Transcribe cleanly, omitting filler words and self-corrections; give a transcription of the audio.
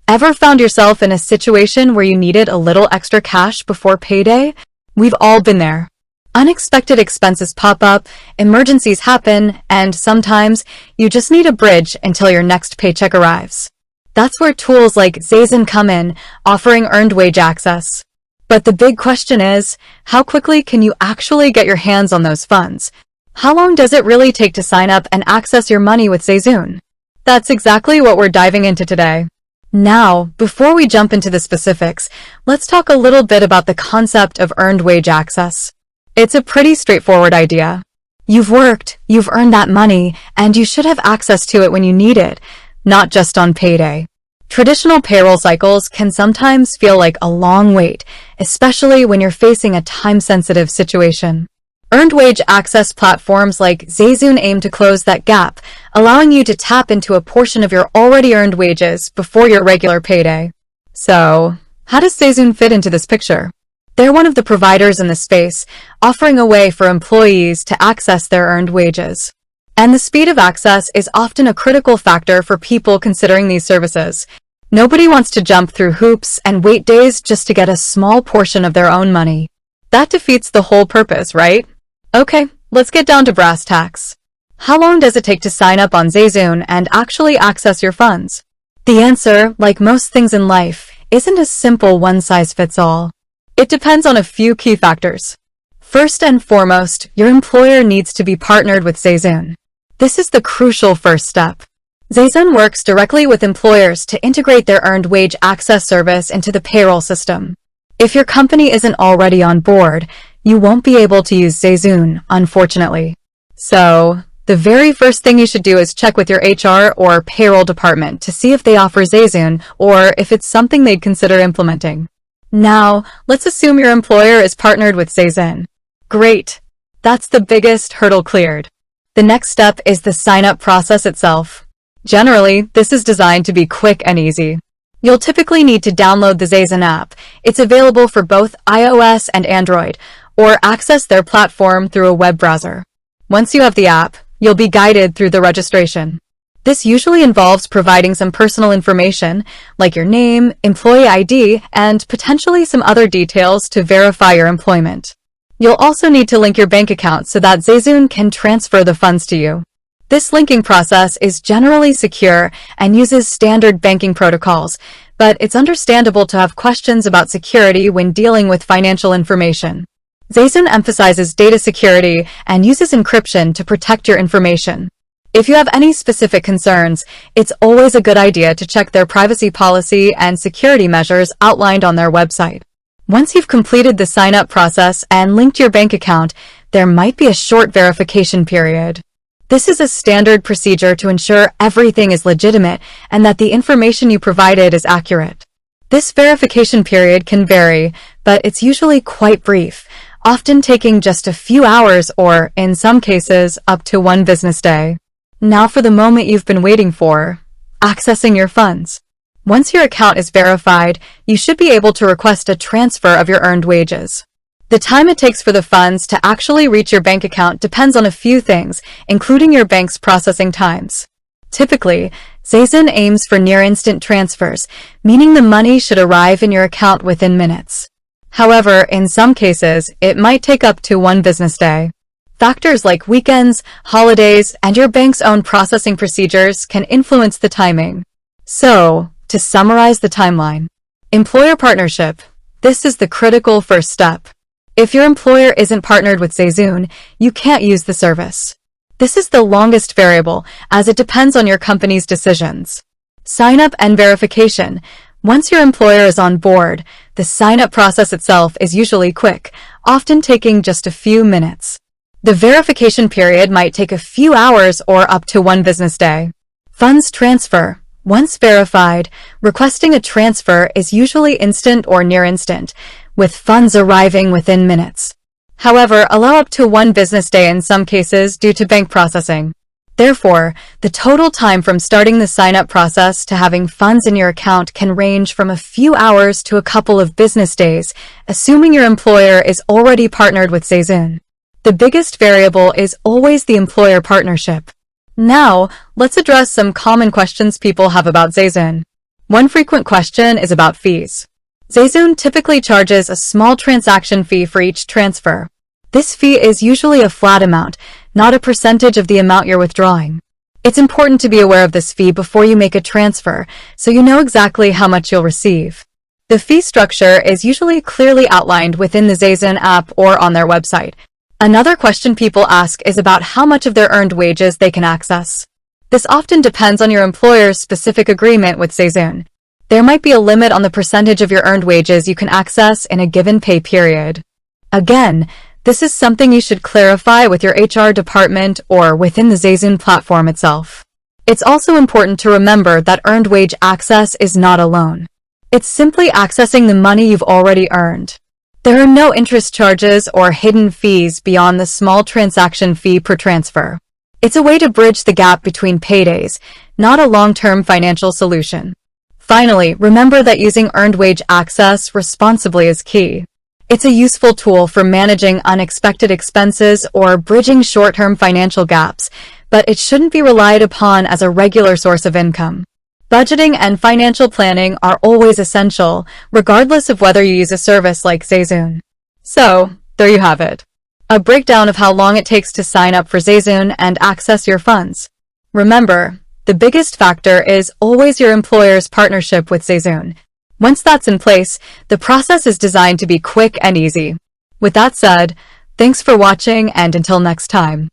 Ever found yourself in a situation where you needed a little extra cash before payday? We've all been there. Unexpected expenses pop up, emergencies happen, and sometimes you just need a bridge until your next paycheck arrives. That's where tools like Zayzoon come in, offering earned wage access. But the big question is, how quickly can you actually get your hands on those funds? How long does it really take to sign up and access your money with Zayzoon? That's exactly what we're diving into today. Now, before we jump into the specifics, let's talk a little bit about the concept of earned wage access. It's a pretty straightforward idea. You've worked, you've earned that money, and you should have access to it when you need it, not just on payday. Traditional payroll cycles can sometimes feel like a long wait, especially when you're facing a time-sensitive situation. Earned wage access platforms like Zayzoon aim to close that gap, allowing you to tap into a portion of your already earned wages before your regular payday. So, how does Zayzoon fit into this picture? They're one of the providers in the space, offering a way for employees to access their earned wages. And the speed of access is often a critical factor for people considering these services. Nobody wants to jump through hoops and wait days just to get a small portion of their own money. That defeats the whole purpose, right? Okay, let's get down to brass tacks. How long does it take to sign up on Zayzoon and actually access your funds? The answer, like most things in life, isn't a simple one-size-fits-all. It depends on a few key factors. First and foremost, your employer needs to be partnered with Zayzoon. This is the crucial first step. Zayzoon works directly with employers to integrate their earned wage access service into the payroll system. If your company isn't already on board, you won't be able to use Zayzoon, unfortunately. So, the very first thing you should do is check with your HR or payroll department to see if they offer Zayzoon or if it's something they'd consider implementing. Now, let's assume your employer is partnered with Zayzoon. Great! That's the biggest hurdle cleared. The next step is the sign-up process itself. Generally, this is designed to be quick and easy. You'll typically need to download the Zayzoon app. It's available for both iOS and Android, or access their platform through a web browser. Once you have the app, you'll be guided through the registration. This usually involves providing some personal information, like your name, employee ID, and potentially some other details to verify your employment. You'll also need to link your bank account so that Zayzoon can transfer the funds to you. This linking process is generally secure and uses standard banking protocols, but it's understandable to have questions about security when dealing with financial information. Zayzoon emphasizes data security and uses encryption to protect your information. If you have any specific concerns, it's always a good idea to check their privacy policy and security measures outlined on their website. Once you've completed the sign-up process and linked your bank account, there might be a short verification period. This is a standard procedure to ensure everything is legitimate and that the information you provided is accurate. This verification period can vary, but it's usually quite brief, often taking just a few hours or, in some cases, up to 1 business day. Now for the moment you've been waiting for, accessing your funds. Once your account is verified, you should be able to request a transfer of your earned wages. The time it takes for the funds to actually reach your bank account depends on a few things, including your bank's processing times. Typically, Zayzoon aims for near-instant transfers, meaning the money should arrive in your account within minutes. However, in some cases, it might take up to 1 business day. Factors like weekends, holidays, and your bank's own processing procedures can influence the timing. So, to summarize the timeline, employer partnership. This is the critical first step. If your employer isn't partnered with Zayzoon, you can't use the service. This is the longest variable, as it depends on your company's decisions. Sign-up and verification. Once your employer is on board, the sign-up process itself is usually quick, often taking just a few minutes. The verification period might take a few hours or up to 1 business day. Funds transfer. Once verified, requesting a transfer is usually instant or near instant, with funds arriving within minutes. However, allow up to 1 business day in some cases due to bank processing. Therefore, the total time from starting the sign-up process to having funds in your account can range from a few hours to a couple of business days, assuming your employer is already partnered with Zayzoon. The biggest variable is always the employer partnership. Now, let's address some common questions people have about Zayzoon. One frequent question is about fees. Zayzoon typically charges a small transaction fee for each transfer. This fee is usually a flat amount, not a percentage of the amount you're withdrawing. It's important to be aware of this fee before you make a transfer, so you know exactly how much you'll receive. The fee structure is usually clearly outlined within the Zayzoon app or on their website. Another question people ask is about how much of their earned wages they can access. This often depends on your employer's specific agreement with Zayzoon. There might be a limit on the percentage of your earned wages you can access in a given pay period. Again, this is something you should clarify with your HR department or within the Zayzoon platform itself. It's also important to remember that earned wage access is not a loan. It's simply accessing the money you've already earned. There are no interest charges or hidden fees beyond the small transaction fee per transfer. It's a way to bridge the gap between paydays, not a long-term financial solution. Finally, remember that using earned wage access responsibly is key. It's a useful tool for managing unexpected expenses or bridging short-term financial gaps, but it shouldn't be relied upon as a regular source of income. Budgeting and financial planning are always essential, regardless of whether you use a service like Zayzoon. So, there you have it. A breakdown of how long it takes to sign up for Zayzoon and access your funds. Remember, the biggest factor is always your employer's partnership with Zayzoon. Once that's in place, the process is designed to be quick and easy. With that said, thanks for watching and until next time.